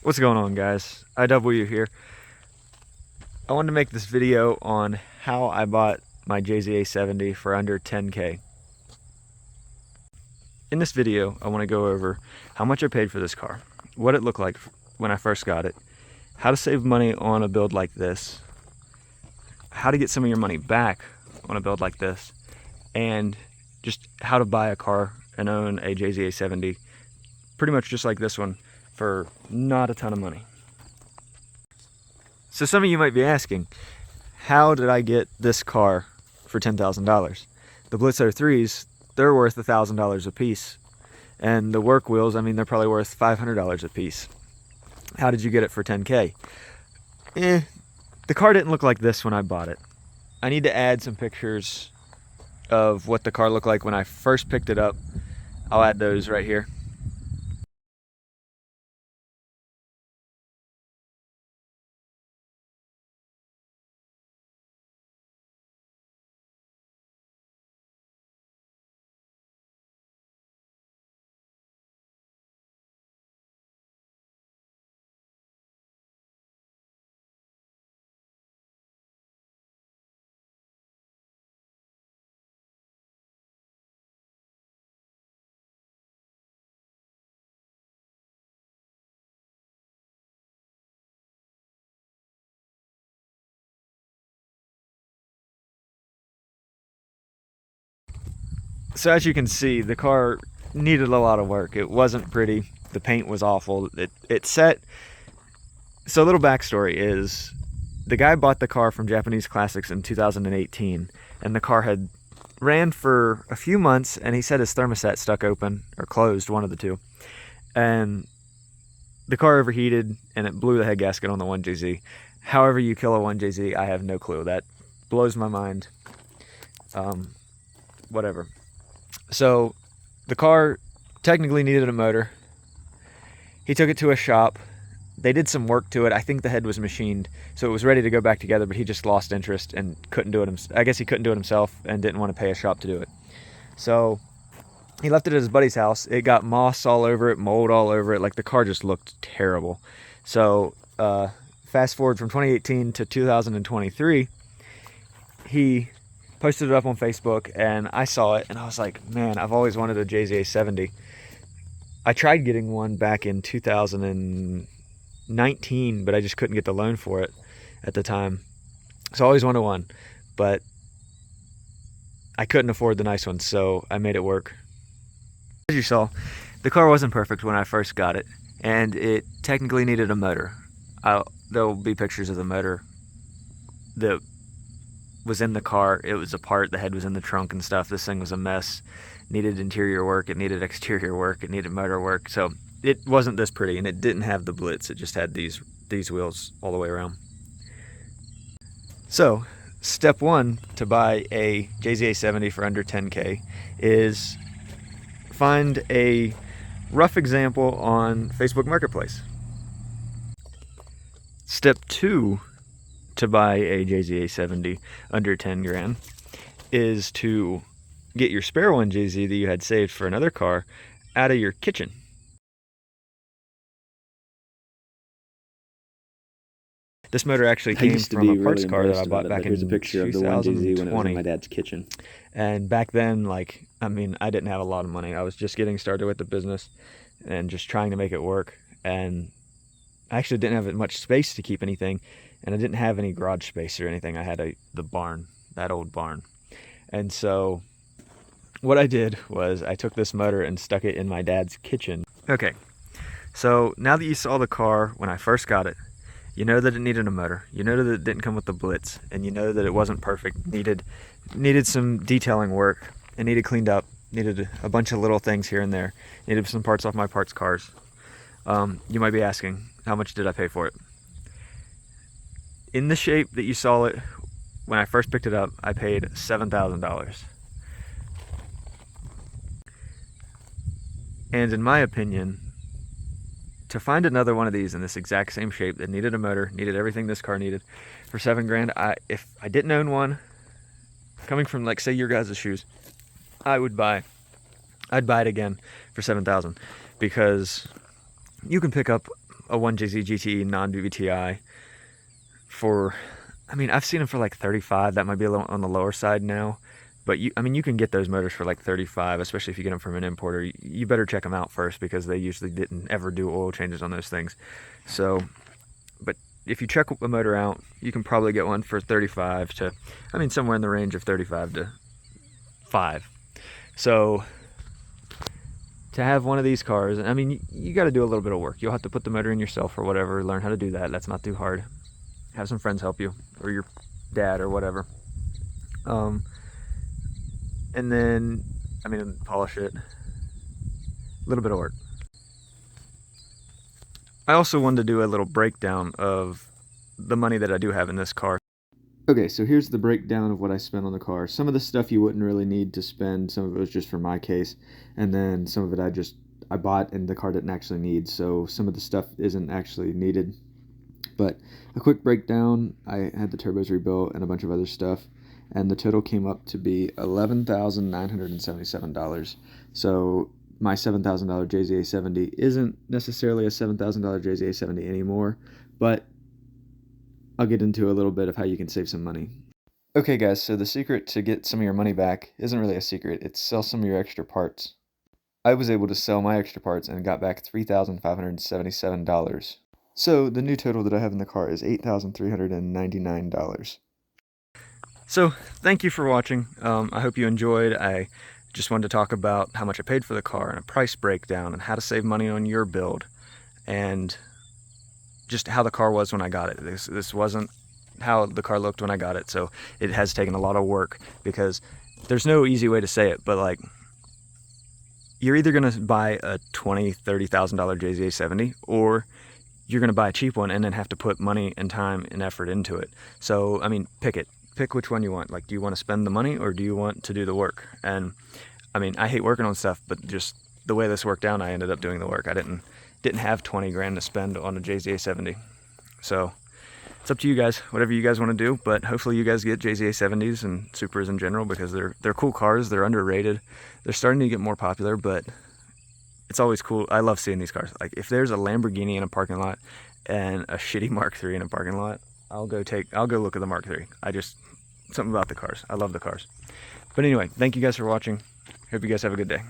What's going on, guys? IW here. I wanted to make this video on how I bought my Jza70 for under 10K. In this video, I want to go over how much I paid for this car, what it looked like when I first got it, how to save money on a build like this, how to get some of your money back on a build like this, and just how to buy a car and own a Jza70 pretty much just like this one for not a ton of money. So some of you might be asking, how did I get this car for $10,000? The Blitz 03s, they're worth $1,000 a piece. And the work wheels, I mean, they're probably worth $500 a piece. How did you get it for 10K? The car didn't look like this when I bought it. I need to add some pictures of what the car looked like when I first picked it up. I'll add those right here. So as you can see, the car needed a lot of work. It wasn't pretty. The paint was awful. It set. So a little backstory is, the guy bought the car from Japanese Classics in 2018, and the car had ran for a few months, and he said his thermostat stuck open, or closed, one of the two. And the car overheated, and it blew the head gasket on the 1JZ. However you kill a 1JZ, I have no clue. That blows my mind. Whatever. So the car technically needed a motor. He took it to a shop. They did some work to it. I think the head was machined, so it was ready to go back together, but he just lost interest and couldn't do it. I guess he couldn't do it himself and didn't want to pay a shop to do it. So he left it at his buddy's house. It got moss all over it, mold all over it. Like, the car just looked terrible. So fast forward from 2018 to 2023, he posted it up on Facebook, and I saw it, and I was like, man, I've always wanted a Jza70. I tried getting one back in 2019, but I just couldn't get the loan for it at the time. So I always wanted one, but I couldn't afford the nice one, so I made it work. As you saw, the car wasn't perfect when I first got it, and it technically needed a motor. There'll be pictures of the motor that was in the car. It was apart, the head was in the trunk and stuff. This thing was a mess. Needed interior work, it needed exterior work, it needed motor work. So it wasn't this pretty, and it didn't have the Blitz. It just had these wheels all the way around. So step one to buy a Jza70 for under 10K is find a rough example on Facebook Marketplace. Step two to buy a Jza70 under 10 grand is to get your spare 1JZ that you had saved for another car out of your kitchen. This motor actually came from a parts car that I bought back in 2020. My dad's kitchen. And back then, like, I mean, I didn't have a lot of money. I was just getting started with the business and just trying to make it work. And I actually didn't have much space to keep anything, and I didn't have any garage space or anything. I had the barn, that old barn. And so what I did was I took this motor and stuck it in my dad's kitchen. Okay, so now that you saw the car when I first got it, you know that it needed a motor. You know that it didn't come with the Blitz, and you know that it wasn't perfect. Needed some detailing work. It needed cleaned up. Needed a bunch of little things here and there. Needed some parts off my parts cars. You might be asking, how much did I pay for it? In the shape that you saw it when I first picked it up, I paid $7,000. And in my opinion, to find another one of these in this exact same shape that needed a motor, needed everything this car needed, for $7 grand, if I didn't own one, coming from, like, say, your guys' shoes, I'd buy it again for $7,000, because you can pick up a 1JZ GTE non-VVTi for, I mean, I've seen them for like 35. That might be a little on the lower side now, but I mean, you can get those motors for like 35, especially if you get them from an importer. You better check them out first because they usually didn't ever do oil changes on those things. So, but if you check a motor out, you can probably get one for 35 to, I mean, somewhere in the range of 35 to 5. So to have one of these cars, I mean, you got to do a little bit of work. You'll have to put the motor in yourself or whatever, learn how to do that. That's not too hard. Have some friends help you, or your dad or whatever. And then, I mean, polish it. A little bit of work. I also wanted to do a little breakdown of the money that I do have in this car. Okay, so here's the breakdown of what I spent on the car. Some of the stuff you wouldn't really need to spend. Some of it was just for my case. And then some of it I bought and the car didn't actually need. So some of the stuff isn't actually needed. But a quick breakdown, I had the turbos rebuilt and a bunch of other stuff. And the total came up to be $11,977. So my $7,000 Jza70 isn't necessarily a $7,000 Jza70 anymore. But I'll get into a little bit of how you can save some money. Okay guys, so the secret to get some of your money back isn't really a secret, it's sell some of your extra parts. I was able to sell my extra parts and got back $3,577. So the new total that I have in the car is $8,399. So thank you for watching. I hope you enjoyed. I just wanted to talk about how much I paid for the car and a price breakdown and how to save money on your build and just how the car was when I got it. This wasn't how the car looked when I got it, so it has taken a lot of work because there's no easy way to say it, but like, you're either gonna buy a $20,000-$30,000 Jza70 or you're gonna buy a cheap one and then have to put money and time and effort into it. So, I mean, pick which one you want. Like, do you want to spend the money or do you want to do the work? And I mean, I hate working on stuff, but just the way this worked out, I ended up doing the work. I didn't have 20 grand to spend on a Jza70. So it's up to you guys, whatever you guys want to do, but hopefully you guys get Jza70s and Supras in general because they're cool cars, they're underrated. They're starting to get more popular, but it's always cool. I love seeing these cars. Like, if there's a Lamborghini in a parking lot and a shitty Mark III in a parking lot, I'll go look at the Mark III. Something about the cars. I love the cars. But anyway, thank you guys for watching. Hope you guys have a good day.